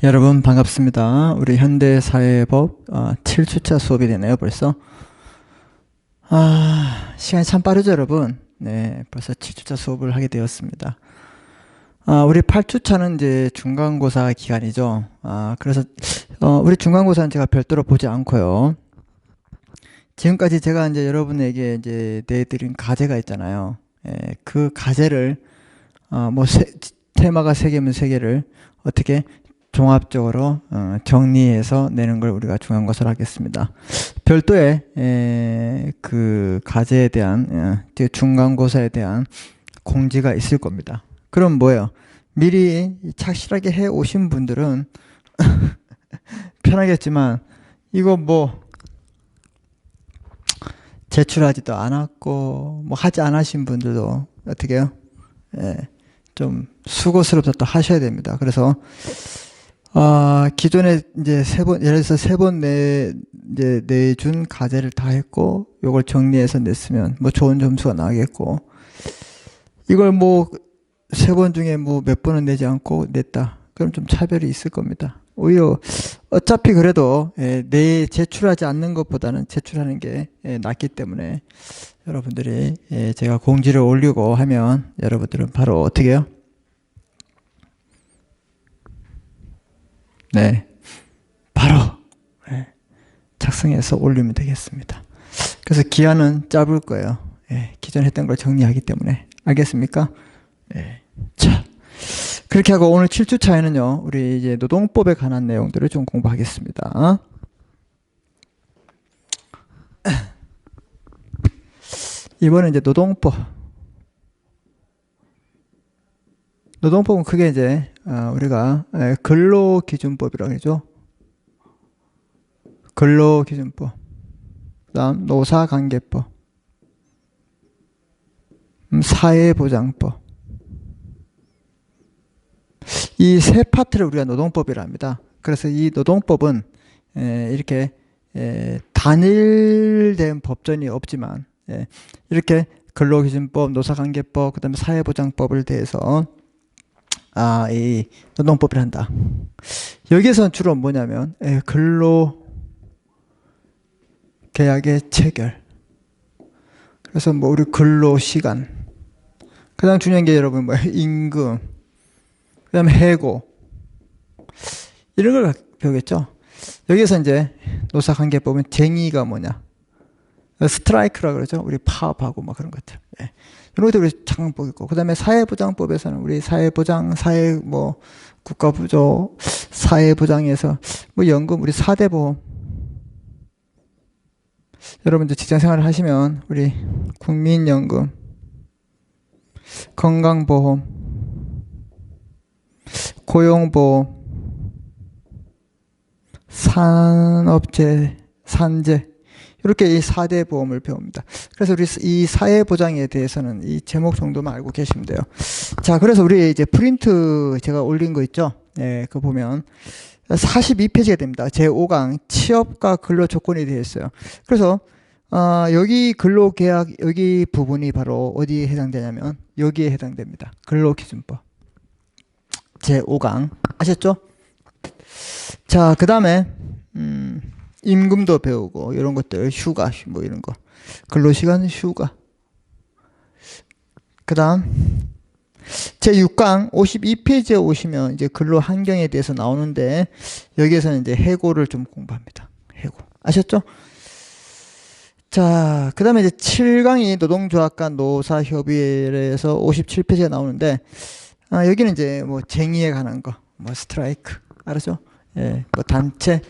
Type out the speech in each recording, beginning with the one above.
여러분 반갑습니다. 우리 현대사회법 7주차 수업이 되네요, 벌써. 시간이 참 빠르죠, 여러분. 네, 벌써 7주차 수업을 하게 되었습니다. 우리 8주차는 이제 중간고사 기간이죠. 그래서 우리 중간고사는 제가 별도로 보지 않고요. 지금까지 제가 이제 여러분에게 이제 내드린 과제가 있잖아요. 그 과제를 테마가 3개면 3개를 어떻게 종합적으로 정리해서 내는 걸 우리가 중간고사를 하겠습니다. 별도의 그 과제에 대한 중간고사에 대한 공지가 있을 겁니다. 그럼 뭐예요? 미리 착실하게 해 오신 분들은 편하겠지만 이거 뭐 제출하지도 않았고 뭐 하지 않으신 분들도 어떻게 해요? 좀 수고스럽다 또 하셔야 됩니다. 그래서 기존에 이제 예를 들어서 3번 이제 내준 과제를 다 했고 요걸 정리해서 냈으면 뭐 좋은 점수가 나겠고, 이걸 뭐 3번 중에 뭐 몇 번은 내지 않고 냈다, 그럼 좀 차별이 있을 겁니다. 오히려 어차피 그래도 제출하지 않는 것보다는 제출하는 게 낫기 때문에 여러분들이 제가 공지를 올리고 하면 여러분들은 바로 어떻게 해요? 네, 바로 작성해서 올리면 되겠습니다. 그래서 기한은 짧을 거예요. 기존 했던 걸 정리하기 때문에. 알겠습니까? 자, 그렇게 하고 오늘 7주차에는요, 우리 이제 노동법에 관한 내용들을 좀 공부하겠습니다. 이번에 이제 노동법은 크게 이제 우리가 근로기준법이라고 하죠. 근로기준법, 그다음 노사관계법, 사회보장법, 이 세 파트를 우리가 노동법이라 합니다. 그래서 이 노동법은 이렇게 단일된 법전이 없지만 이렇게 근로기준법, 노사관계법, 그 다음에 사회보장법을 대해서 이 노동법을 한다. 여기에서는 주로 뭐냐면 근로계약의 체결, 그래서 뭐 우리 근로시간, 가장 중요한 게 여러분 뭐 임금, 그 다음에 해고, 이런 걸 배우겠죠. 여기서 이제 노사관계법은 쟁의가 뭐냐, 스트라이크라 그러죠. 우리 파업하고 막 그런 것들. 이런 것들 우리 잠깐 보겠고, 그 다음에 사회보장법에서는 우리 사회보장, 국가부조, 사회보장에서 뭐 연금, 우리 4대 보험. 여러분들 직장생활을 하시면 우리 국민연금, 건강보험, 고용보험, 산업재, 산재, 이렇게 이 4대 보험을 배웁니다. 그래서 우리 이 사회보장에 대해서는 이 제목 정도만 알고 계시면 돼요. 자, 그래서 우리 이제 프린트 제가 올린 거 있죠? 그거 보면 42페이지가 됩니다. 제5강 취업과 근로조건에 되어 있어요. 그래서 여기 근로계약 여기 부분이 바로 어디에 해당되냐면 여기에 해당됩니다. 근로기준법 제5강 아셨죠? 자, 그 다음에 임금도 배우고 이런 것들, 휴가 뭐 이런 거, 근로시간, 휴가. 그 다음 제6강 52페이지에 오시면 이제 근로환경에 대해서 나오는데 여기에서는 이제 해고를 좀 공부합니다. 해고 아셨죠? 자, 그 다음에 이제 7강이 노동조합 간 노사협의회에서 57페이지가 나오는데 여기는 이제 뭐 쟁의에 관한 거, 뭐 스트라이크 알았죠? 뭐 단체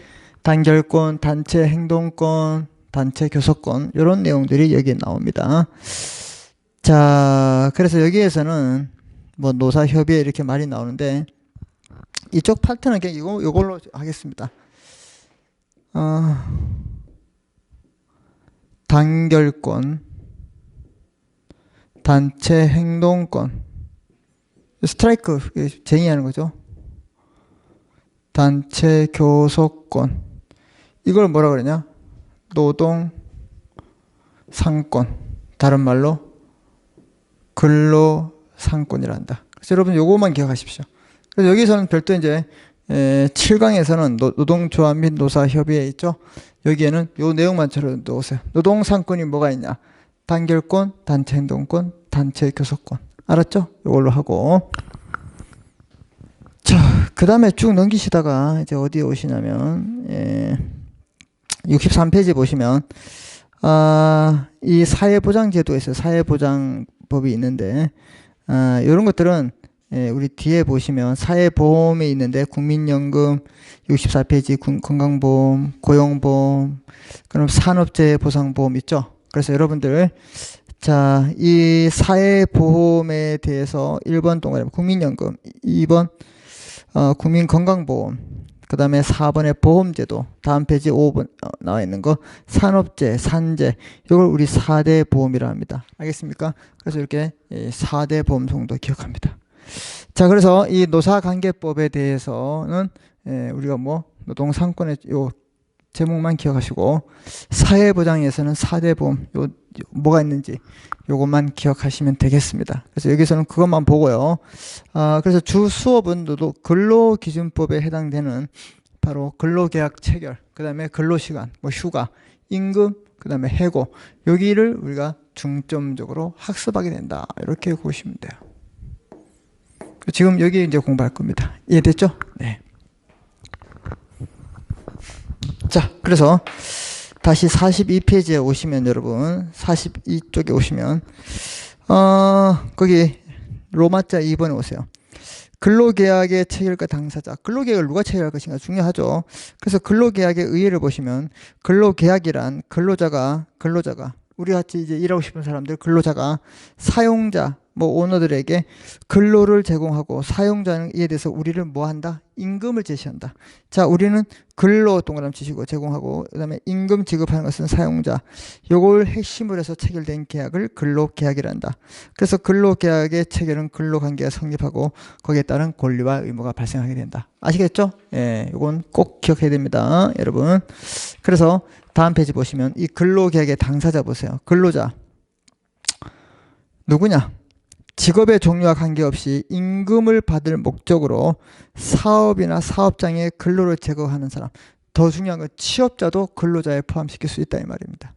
단결권, 단체 행동권, 단체 교섭권, 이런 내용들이 여기에 나옵니다. 자, 그래서 여기에서는 뭐 노사협의회 이렇게 말이 나오는데 이쪽 파트는 그냥 이걸로 하겠습니다. 단결권, 단체 행동권, 스트라이크 쟁의하는 거죠. 단체 교섭권, 이걸 뭐라 그러냐? 노동 상권, 다른 말로 근로 상권이란다. 그래서 여러분 요거만 기억하십시오. 그래서 여기서는 별도 이제 7강에서는 노동조합 및 노사협의회 있죠. 여기에는 요 내용만 적어놓으세요. 노동상권이 뭐가 있냐? 단결권, 단체행동권, 단체교섭권. 알았죠? 이걸로 하고. 자, 그 다음에 쭉 넘기시다가 이제 어디에 오시냐면 63페이지 보시면 이 사회보장제도에 있어요. 사회보장법이 있는데 이런 것들은 우리 뒤에 보시면 사회보험에 있는데 국민연금 64페이지 건강보험, 고용보험, 그럼 산업재해보상보험 있죠. 그래서 여러분들 자, 이 사회보험에 대해서 1번 동그라미 국민연금, 2번 국민건강보험, 그 다음에 4번에 보험제도, 다음 페이지 5번 나와 있는 거 산업재, 산재, 이걸 우리 4대 보험이라 합니다. 알겠습니까? 그래서 이렇게 4대 보험송도 기억합니다. 자, 그래서 이 노사관계법에 대해서는 우리가 뭐 노동상권의 요 제목만 기억하시고 사회보장에서는 4대 보험 요 뭐가 있는지 요것만 기억하시면 되겠습니다. 그래서 여기서는 그것만 보고요. 그래서 주 수업은 근로기준법에 해당되는 바로 근로계약 체결, 그 다음에 근로시간, 뭐 휴가, 임금, 그 다음에 해고, 여기를 우리가 중점적으로 학습하게 된다. 이렇게 보시면 돼요. 지금 여기 이제 공부할 겁니다. 이해됐죠? 네. 자, 그래서 다시 42페이지에 오시면 여러분 42쪽에 오시면 거기 로마자 2번에 오세요. 근로계약의 체결과 당사자. 근로계약을 누가 체결할 것인가 중요하죠. 그래서 근로계약의 의의를 보시면 근로계약이란 근로자가 우리 같이 이제 일하고 싶은 사람들 근로자가 사용자 뭐 오너들에게 근로를 제공하고 사용자는 이에 대해서 우리를 뭐 한다? 임금을 제시한다. 자, 우리는 근로 동그라미 치시고 제공하고 그다음에 임금 지급하는 것은 사용자. 요걸 핵심으로 해서 체결된 계약을 근로계약이란다. 그래서 근로계약의 체결은 근로관계가 성립하고 거기에 따른 권리와 의무가 발생하게 된다. 아시겠죠? 예, 요건 꼭 기억해야 됩니다, 여러분. 그래서 다음 페이지 보시면 이 근로계약의 당사자 보세요. 근로자 누구냐? 직업의 종류와 관계없이 임금을 받을 목적으로 사업이나 사업장에 근로를 제거하는 사람. 더 중요한 건 취업자도 근로자에 포함시킬 수 있다 이 말입니다.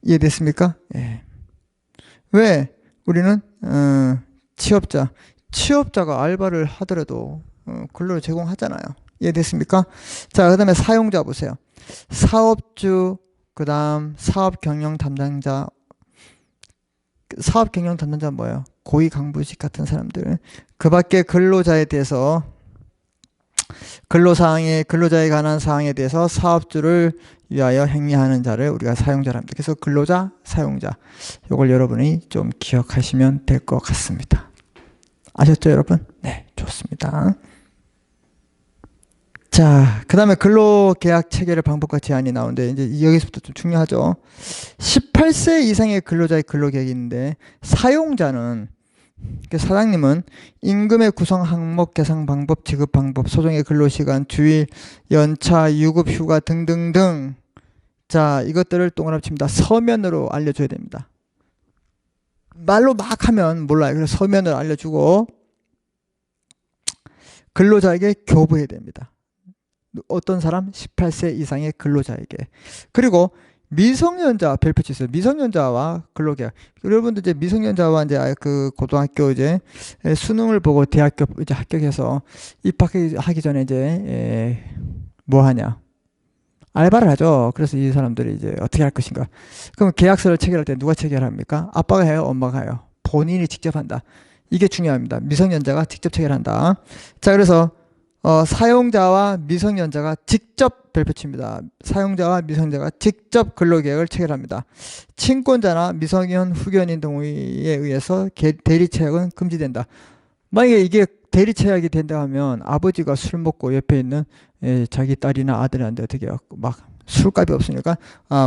이해됐습니까? 예. 왜? 우리는 취업자가 알바를 하더라도 근로를 제공하잖아요. 이해됐습니까? 자, 그 다음에 사용자 보세요. 사업주, 그 다음 사업 경영 담당자. 사업 경영 담당자는 뭐예요? 고위 간부직 같은 사람들. 그 밖에 근로자에 대해서 근로자에 관한 사항에 대해서 사업주를 위하여 행위하는 자를 우리가 사용자라 합니다. 그래서 근로자, 사용자. 이걸 여러분이 좀 기억하시면 될 것 같습니다. 아셨죠, 여러분? 네, 좋습니다. 자, 그 다음에 근로계약 체결의 방법과 제한이 나오는데, 이제 여기서부터 좀 중요하죠. 18세 이상의 근로자의 근로계약이 있는데, 사용자는, 사장님은 임금의 구성 항목, 계산 방법, 지급 방법, 소정의 근로시간, 주일, 연차, 유급, 휴가 등등등. 자, 이것들을 동그라미 칩니다. 서면으로 알려줘야 됩니다. 말로 막 하면 몰라요. 그래서 서면으로 알려주고, 근로자에게 교부해야 됩니다. 어떤 사람? 18세 이상의 근로자에게. 그리고 미성년자 별표치 있어요. 미성년자와 근로계약. 여러분들 이제 미성년자와 이제 그 고등학교 이제 수능을 보고 대학교 이제 합격해서 입학하기 전에 이제 뭐 하냐? 알바를 하죠. 그래서 이 사람들이 이제 어떻게 할 것인가? 그럼 계약서를 체결할 때 누가 체결합니까? 아빠가 해요? 엄마가 해요? 본인이 직접 한다. 이게 중요합니다. 미성년자가 직접 체결한다. 자, 그래서 사용자와 미성년자가 직접 별표칩니다. 사용자와 미성년자가 직접 근로계약을 체결합니다. 친권자나 미성년 후견인 등에 의해서 대리체약은 금지된다. 만약에 이게 대리체약이 된다 하면 아버지가 술 먹고 옆에 있는 자기 딸이나 아들한테 어떻게 해요? 막 술값이 없으니까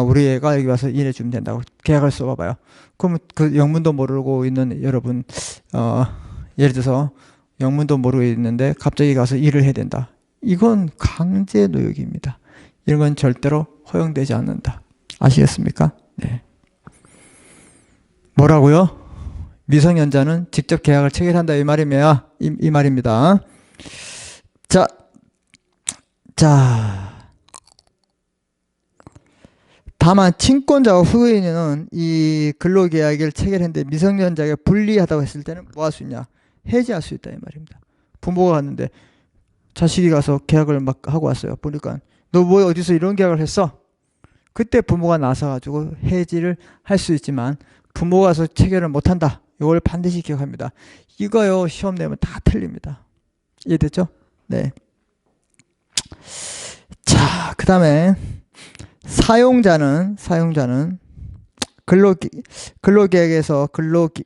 우리 애가 여기 와서 일해주면 된다고 계약을 써봐봐요. 그러면 그 영문도 모르고 있는 여러분 예를 들어서 영문도 모르고 있는데 갑자기 가서 일을 해야 된다. 이건 강제 노역입니다. 이런 건 절대로 허용되지 않는다. 아시겠습니까? 네. 뭐라고요? 미성년자는 직접 계약을 체결한다 이 말입니다. 자, 자. 다만 친권자와 후유인은 이 근로계약을 체결했는데 미성년자에게 불리하다고 했을 때는 뭐 할 수 있냐? 해지할 수 있다 이 말입니다. 부모가 갔는데 자식이 가서 계약을 막 하고 왔어요. 보니까 너 뭐 어디서 이런 계약을 했어? 그때 부모가 나서가지고 해지를 할 수 있지만 부모가 가서 체결을 못한다. 이걸 반드시 기억합니다. 이거요 시험 내면 다 틀립니다. 이해됐죠? 네. 자, 그 다음에 사용자는 근로계약에서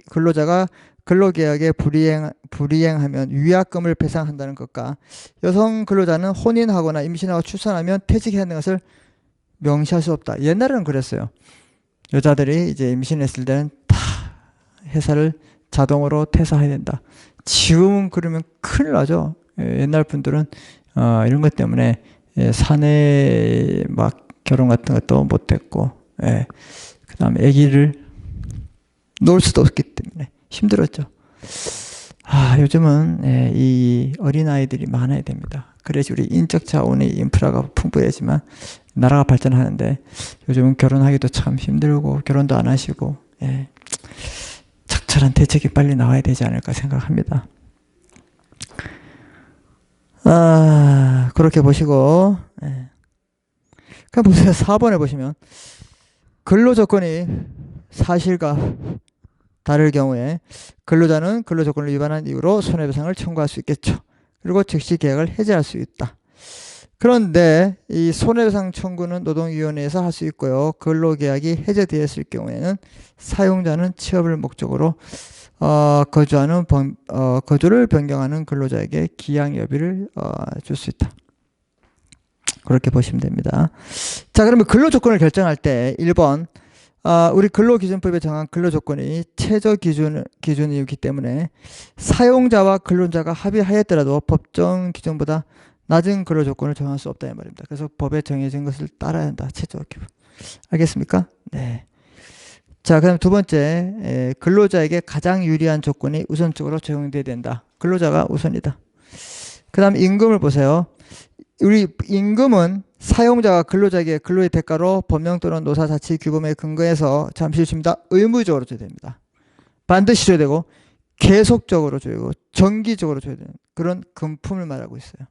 근로자가 근로계약에 불이행하면 위약금을 배상한다는 것과 여성 근로자는 혼인하거나 임신하고 출산하면 퇴직해야 하는 것을 명시할 수 없다. 옛날에는 그랬어요. 여자들이 이제 임신했을 때는 다 회사를 자동으로 퇴사해야 된다. 지금은 그러면 큰일 나죠. 옛날 분들은 이런 것 때문에 사내 막 결혼 같은 것도 못했고, 그 다음에 아기를 놓을 수도 없기 때문에 힘들었죠. 요즘은 이 어린아이들이 많아야 됩니다. 그래야지 우리 인적 자원의 인프라가 풍부해지만 나라가 발전하는데 요즘은 결혼하기도 참 힘들고 결혼도 안 하시고 적절한 대책이 빨리 나와야 되지 않을까 생각합니다. 그렇게 보시고 그럼 보세요. 4번에 보시면 근로조건이 사실과 다를 경우에 근로자는 근로조건을 위반한 이유로 손해배상을 청구할 수 있겠죠. 그리고 즉시 계약을 해지할 수 있다. 그런데 이 손해배상 청구는 노동위원회에서 할 수 있고요. 근로계약이 해제되었을 경우에는 사용자는 취업을 목적으로 거주를 변경하는 근로자에게 기양여비를 줄 수 있다. 그렇게 보시면 됩니다. 자, 그러면 근로조건을 결정할 때 1번 우리 근로기준법에 정한 근로조건이 최저기준이기 때문에 사용자와 근로자가 합의하였더라도 법정 기준보다 낮은 근로조건을 정할 수 없다 이 말입니다. 그래서 법에 정해진 것을 따라야 한다. 최저기준. 알겠습니까? 네. 자, 그다음 두 번째 근로자에게 가장 유리한 조건이 우선적으로 적용돼야 된다. 근로자가 우선이다. 그 다음 임금을 보세요. 우리 임금은 사용자가 근로자에게 근로의 대가로 법령 또는 노사 자치 규범에 근거해서 잠시 줍니다. 의무적으로 줘야 됩니다. 반드시 줘야 되고 계속적으로 줘야 되고 정기적으로 줘야 되는 그런 금품을 말하고 있어요.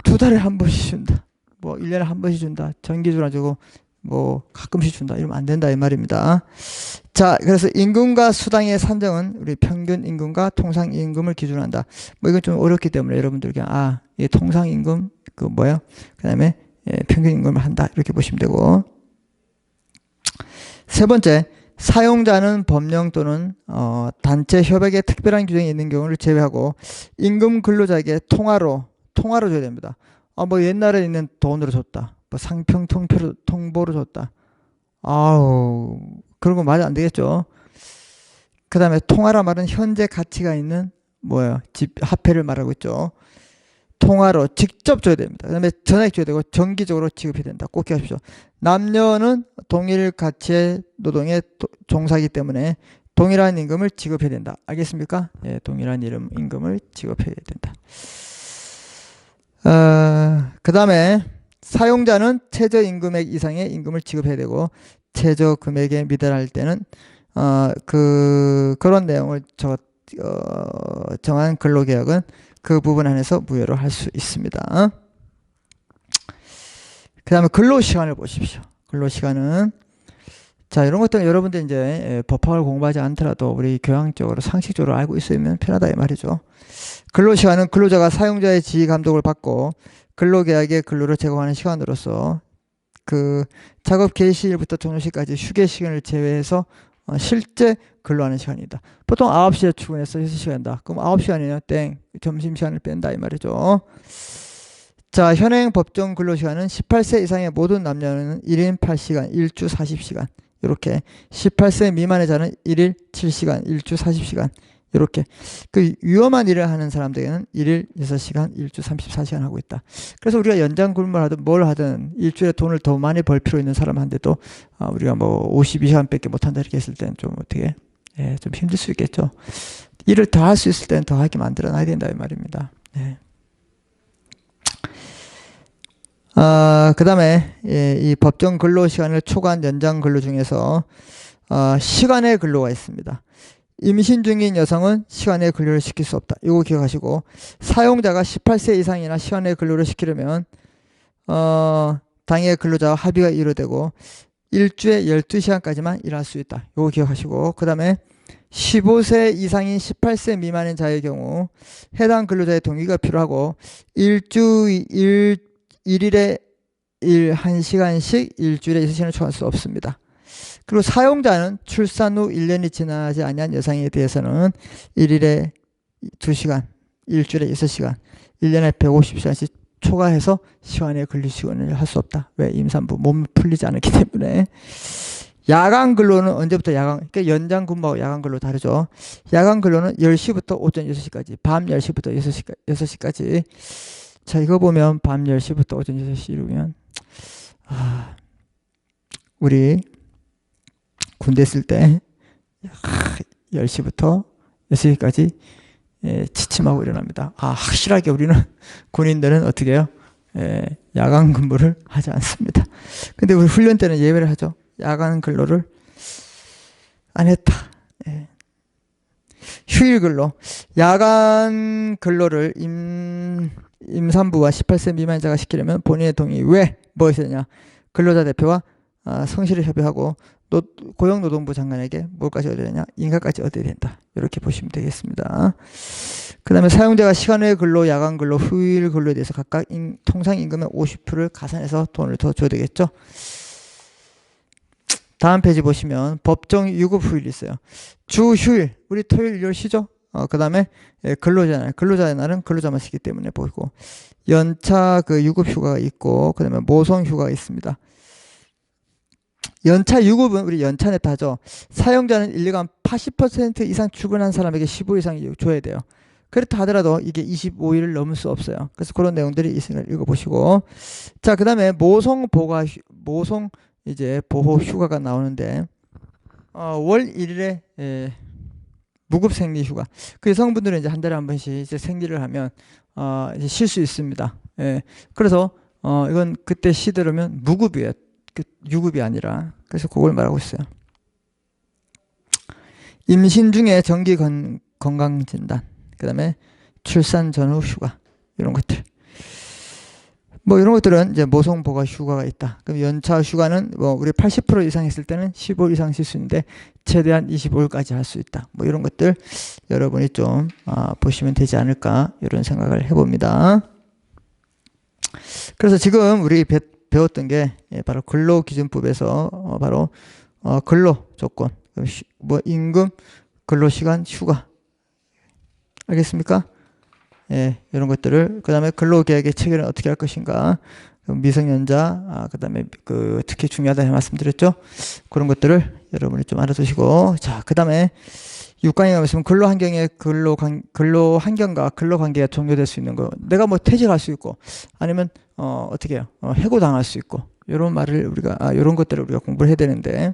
2달에 한 번씩 준다. 뭐 1년에 한 번씩 준다. 정기적으로 주고 뭐 가끔씩 준다. 이러면 안 된다 이 말입니다. 자, 그래서 임금과 수당의 산정은 우리 평균 임금과 통상 임금을 기준으로 한다. 뭐 이건 좀 어렵기 때문에 여러분들 그냥 이 통상 임금 그다음에 평균 임금을 한다. 이렇게 보시면 되고. 세 번째, 사용자는 법령 또는 단체 협약에 특별한 규정이 있는 경우를 제외하고 임금 근로자에게 통화로 줘야 됩니다. 뭐 옛날에 있는 돈으로 줬다. 뭐 상평 통보로 줬다. 그런 거 말이 안 되겠죠. 그 다음에 통화라 말은 현재 가치가 있는 화폐를 말하고 있죠. 통화로 직접 줘야 됩니다. 그 다음에 전액 줘야 되고 정기적으로 지급해야 된다. 꼭 기억하십시오. 남녀는 동일 가치의 노동에 종사하기 때문에 동일한 임금을 지급해야 된다. 알겠습니까? 동일한 임금을 지급해야 된다. 그 다음에 사용자는 최저임금액 이상의 임금을 지급해야 되고 최저금액에 미달할 때는 그런 내용을 정한 근로계약은 그 부분 안에서 무효로 할 수 있습니다. 그 다음에 근로시간을 보십시오. 근로시간은 자, 이런 것들은 여러분들 이제 법학을 공부하지 않더라도 우리 교양적으로 상식적으로 알고 있으면 편하다 이 말이죠. 근로시간은 근로자가 사용자의 지휘 감독을 받고 근로계약의 근로를 제공하는 시간으로서 그 작업 개시일부터 종료시까지 휴게 시간을 제외해서 실제 근로하는 시간이다. 보통 9시에 출근해서 6시간이다. 그럼 9시간이면 땡. 점심시간을 뺀다 이 말이죠. 자, 현행 법정 근로시간은 18세 이상의 모든 남녀는 1인 8시간, 1주 40시간. 이렇게 18세 미만의 자는 1일 7시간, 1주 40시간. 이렇게 그 위험한 일을 하는 사람들에게는 1일 6시간, 1주 34시간 하고 있다. 그래서 우리가 연장 근무를 하든 뭘 하든 일주일에 돈을 더 많이 벌 필요 있는 사람한테도 우리가 뭐 52시간밖에 못한다 이렇게 했을 때는 좀 어떻게 예, 좀 힘들 수 있겠죠. 일을 더 할 수 있을 때는 더 하게 만들어 놔야 된다 이 말입니다. 예. 그 다음에 이 법정 근로 시간을 초과한 연장 근로 중에서 시간의 근로가 있습니다. 임신 중인 여성은 시간의 근로를 시킬 수 없다. 이거 기억하시고, 사용자가 18세 이상이나 시간의 근로를 시키려면 당해 근로자와 합의가 이루어지고 일주에 12시간까지만 일할 수 있다. 이거 기억하시고, 그 다음에 15세 이상인 18세 미만인 자의 경우 해당 근로자의 동의가 필요하고 일일에 1시간씩 일주일에 6시간을 초과할 수 없습니다. 그리고 사용자는 출산 후 1년이 지나지 아니한 여성에 대해서는 1일에 2시간, 일주일에 6시간, 1년에 150시간씩 초과해서 시간의 근로 시간을 할 수 없다. 왜? 임산부 몸이 풀리지 않았기 때문에. 야간 근로는 언제부터 그러니까 연장 근무하고 야간 근로 다르죠. 야간 근로는 10시부터 오전 6시까지, 밤 10시부터 6시까지. 자, 이거 보면 밤 10시부터 오전 6시 이루면, 우리 군대 있을 때 10시부터 6시까지 취침하고 일어납니다. 확실하게 우리는 군인들은 어떻게 해요? 야간 근무를 하지 않습니다. 근데 우리 훈련 때는 예외를 하죠. 야간 근로를 안 했다. 휴일 근로. 야간 근로를 임산부와 18세 미만자가 시키려면 본인의 동의. 왜? 뭐 있어야 되냐? 근로자 대표와 성실히 협의하고 고용노동부 장관에게 뭘까지 얻어야 되냐? 인가까지 얻어야 된다. 이렇게 보시면 되겠습니다. 그 다음에 사용자가 시간 외 근로, 야간 근로, 휴일 근로에 대해서 각각 통상 임금의 50%를 가산해서 돈을 더 줘야 되겠죠. 다음 페이지 보시면 법정 유급 휴일이 있어요. 주 휴일, 우리 토요일, 일요일 쉬죠? 그 다음에 근로자의 날은 근로자만 쉬기 때문에 보이고, 연차 유급 휴가가 있고, 그 다음에 모성 휴가가 있습니다. 연차 유급은 우리 연차 냈다 하죠. 사용자는 1년간 80% 이상 출근한 사람에게 15일 이상 줘야 돼요. 그렇다 하더라도 이게 25일을 넘을 수 없어요. 그래서 그런 내용들이 있으니까 읽어보시고. 자, 그 다음에 모성 이제 보호 휴가가 나오는데, 월 1일에 무급 생리 휴가. 그 여성분들은 이제 한 달에 한 번씩 이제 생리를 하면 이제 쉴 수 있습니다. 그래서 이건 그때 쉬들으면 무급이에요. 유급이 아니라. 그래서 그걸 말하고 있어요. 임신 중에 정기 건강 진단, 그 다음에 출산 전후 휴가, 이런 것들. 뭐 이런 것들은 이제 모성 보가 휴가가 있다. 그럼 연차 휴가는 뭐 우리 80% 이상 했을 때는 15일 이상 쉴 수 있는데 최대한 25일까지 할 수 있다. 뭐 이런 것들 여러분이 좀 보시면 되지 않을까, 이런 생각을 해봅니다. 그래서 지금 우리 배웠던 게 바로 근로기준법에서 바로 근로 조건, 뭐 임금, 근로시간, 휴가. 알겠습니까? 이런 것들을, 그 다음에 근로계약의 체결은 어떻게 할 것인가, 미성년자, 그 다음에 특히 중요하다 말씀드렸죠. 그런 것들을 여러분이 좀 알아두시고, 자, 그 다음에 6강에 가면 근로환경의 근로환경과 근로관계가 종료될 수 있는 거. 내가 뭐 퇴직할 수 있고, 아니면 어떻게 해요? 해고당할 수 있고, 이런 말을 우리가 이런 것들을 우리가 공부를 해야 되는데,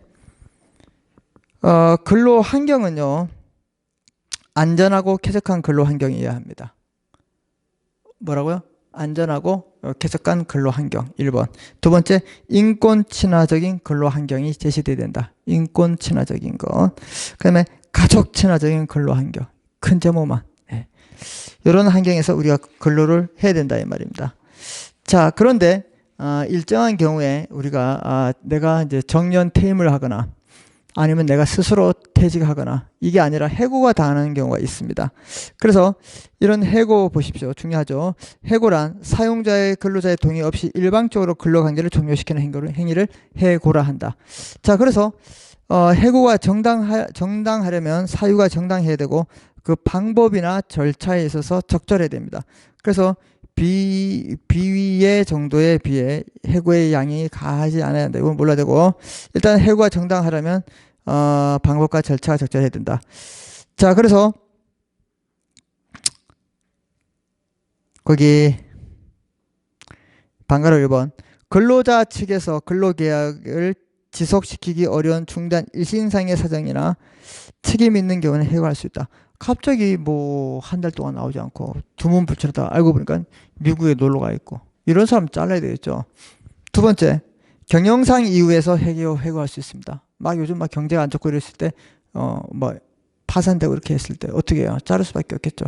근로환경은요, 안전하고 쾌적한 근로환경이어야 합니다. 뭐라고요? 안전하고 쾌적한 근로환경. 1번. 두 번째, 인권 친화적인 근로환경이 제시돼야 된다. 인권 친화적인 것. 그 다음에 가족 친화적인 근로환경. 큰 제목만. 이런 환경에서 우리가 근로를 해야 된다 이 말입니다. 자, 그런데 일정한 경우에 우리가 내가 이제 정년 퇴임을 하거나 아니면 내가 스스로 퇴직하거나 이게 아니라 해고가 당하는 경우가 있습니다. 그래서 이런 해고 보십시오. 중요하죠. 해고란 사용자의 근로자의 동의 없이 일방적으로 근로관계를 종료시키는 행위를 해고라 한다. 자, 그래서 해고가 정당하려면 사유가 정당해야 되고 그 방법이나 절차에 있어서 적절해야 됩니다. 그래서 비위의 정도에 비해 해고의 양이 가하지 않아야 한다. 이건 몰라야 되고, 일단 해고가 정당하려면 방법과 절차가 적절해야 된다. 자, 그래서 거기 방가로 1번, 근로자 측에서 근로계약을 지속시키기 어려운 중대한 일신상의 사정이나 책임 있는 경우는 해고할 수 있다. 갑자기 뭐 한 달 동안 나오지 않고 두문불출하다 알고 보니까 미국에 놀러 가 있고 이런 사람 잘라야 되겠죠. 두 번째, 경영상 이유에서 해고할 수 있습니다. 막 요즘 막 경제가 안 좋고 이랬을 때 뭐 파산되고 이렇게 했을 때 어떻게 해요? 자를 수밖에 없겠죠.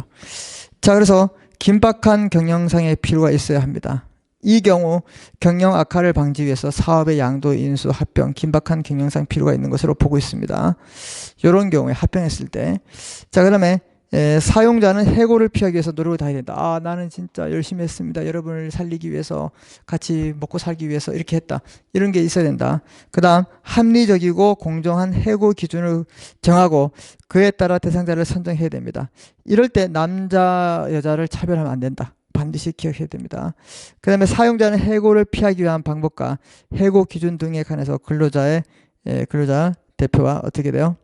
자, 그래서 긴박한 경영상의 필요가 있어야 합니다. 이 경우 경영 악화를 방지 위해서 사업의 양도, 인수, 합병, 긴박한 경영상 필요가 있는 것으로 보고 있습니다. 이런 경우에 합병했을 때, 자, 그다음에 사용자는 해고를 피하기 위해서 노력을 다해야 된다. 아, 나는 진짜 열심히 했습니다. 여러분을 살리기 위해서, 같이 먹고 살기 위해서 이렇게 했다. 이런 게 있어야 된다. 그 다음 합리적이고 공정한 해고 기준을 정하고 그에 따라 대상자를 선정해야 됩니다. 이럴 때 남자, 여자를 차별하면 안 된다. 반드시 기억해야 됩니다. 그 다음에 사용자는 해고를 피하기 위한 방법과 해고 기준 등에 관해서 근로자 대표와 어떻게 돼요?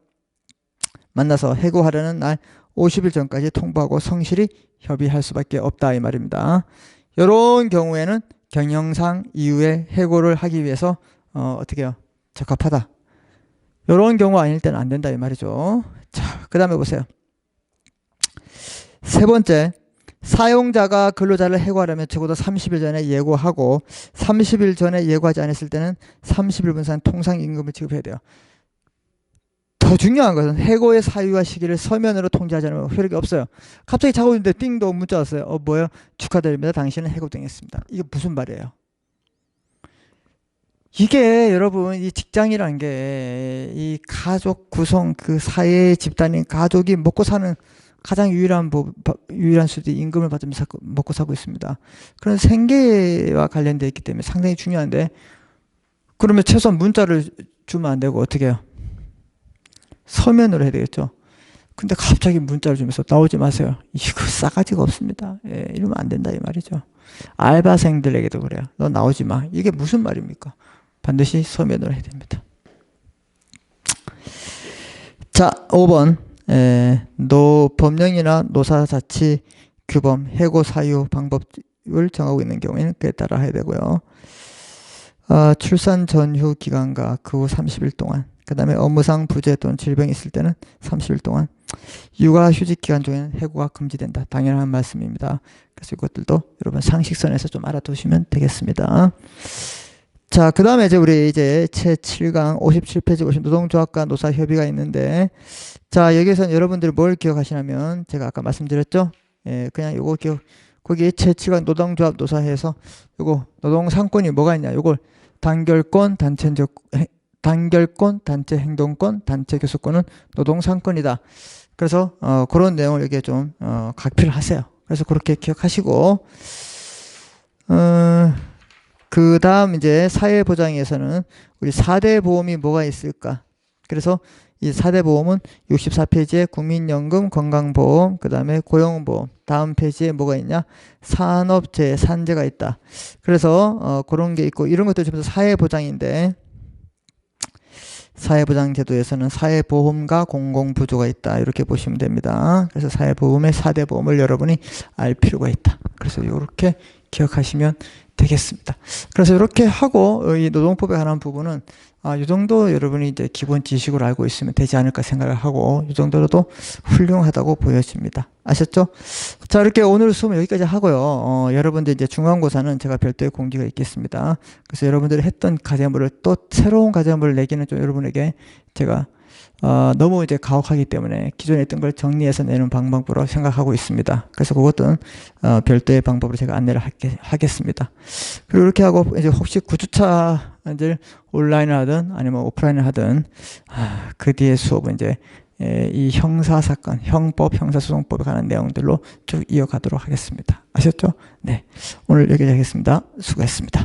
만나서 해고하려는 날 50일 전까지 통보하고 성실히 협의할 수밖에 없다 이 말입니다. 이런 경우에는 경영상 이후에 해고를 하기 위해서 어떻게 해요? 적합하다. 이런 경우 아닐 때는 안 된다 이 말이죠. 자, 그 다음에 보세요. 세 번째, 사용자가 근로자를 해고하려면 적어도 30일 전에 예고하고 30일 전에 예고하지 않았을 때는 30일 분산 통상임금을 지급해야 돼요. 더 중요한 것은 해고의 사유와 시기를 서면으로 통지하지 않으면 효력이 없어요. 갑자기 자고 있는데 띵동 문자 왔어요. 뭐예요? 축하드립니다. 당신은 해고당했습니다. 이게 무슨 말이에요? 이게 여러분 이 직장이라는 게 이 가족 구성 그 사회 집단인 가족이 먹고 사는 가장 유일한 수도 임금을 받으면서 먹고 살고 있습니다. 그런 생계와 관련되어 있기 때문에 상당히 중요한데 그러면 최소한 문자를 주면 안 되고 어떻게 해요? 서면으로 해야 되겠죠. 근데 갑자기 문자를 주면서 나오지 마세요. 이거 싸가지가 없습니다. 예, 이러면 안 된다 이 말이죠. 알바생들에게도 그래요. 너 나오지 마. 이게 무슨 말입니까? 반드시 서면으로 해야 됩니다. 자, 5번. 법령이나 노사자치 규범 해고 사유 방법을 정하고 있는 경우에는 그에 따라 해야 되고요. 출산 전후 기간과 그 후 30일 동안, 그 다음에 업무상 부재 또는 질병이 있을 때는 30일 동안, 육아휴직 기간 중에는 해고가 금지된다. 당연한 말씀입니다. 그래서 이것들도 여러분 상식선에서 좀 알아두시면 되겠습니다. 자, 그 다음에 우리 제7강 57페이지 보시면 노동조합과 노사협의가 있는데, 자, 여기서 여러분들이 뭘 기억하시냐면, 제가 아까 말씀드렸죠? 예, 그냥 요거 거기에 제7강 노동조합 노사해서 요거 노동상권이 뭐가 있냐, 요걸 단결권, 단체 행동권, 단체 교섭권은 노동상권이다. 그래서, 그런 내용을 여기에 좀, 각필을 하세요. 그래서 그렇게 기억하시고, 그 다음 사회보장에서는 우리 4대 보험이 뭐가 있을까? 그래서 이 4대 보험은 64페이지에 국민연금, 건강보험, 그 다음에 고용보험, 다음 페이지에 뭐가 있냐? 산업재해, 산재가 있다. 그래서 그런 게 있고 이런 것들 전부 다 사회보장인데 사회보장제도에서는 사회보험과 공공부조가 있다. 이렇게 보시면 됩니다. 그래서 사회보험의 4대 보험을 여러분이 알 필요가 있다. 그래서 이렇게 기억하시면 되겠습니다. 그래서 이렇게 하고 이 노동법에 관한 부분은 이 정도 여러분이 기본 지식으로 알고 있으면 되지 않을까 생각을 하고 이 정도로도 훌륭하다고 보여집니다. 아셨죠? 자, 이렇게 오늘 수업은 여기까지 하고요. 여러분들 중간고사는 제가 별도의 공지가 있겠습니다. 그래서 여러분들이 했던 과제물을 또 새로운 과제물을 내기는 좀 여러분에게 제가 너무 가혹하기 때문에 기존에 있던 걸 정리해서 내는 방법으로 생각하고 있습니다. 그래서 그것은 별도의 방법으로 제가 안내를 하겠습니다. 그리고 이렇게 하고 혹시 9주차를 온라인을 하든 아니면 오프라인을 하든 그 뒤에 수업은 이 형사사건, 형법, 형사소송법에 관한 내용들로 쭉 이어가도록 하겠습니다. 아셨죠? 네. 오늘 여기까지 하겠습니다. 수고했습니다.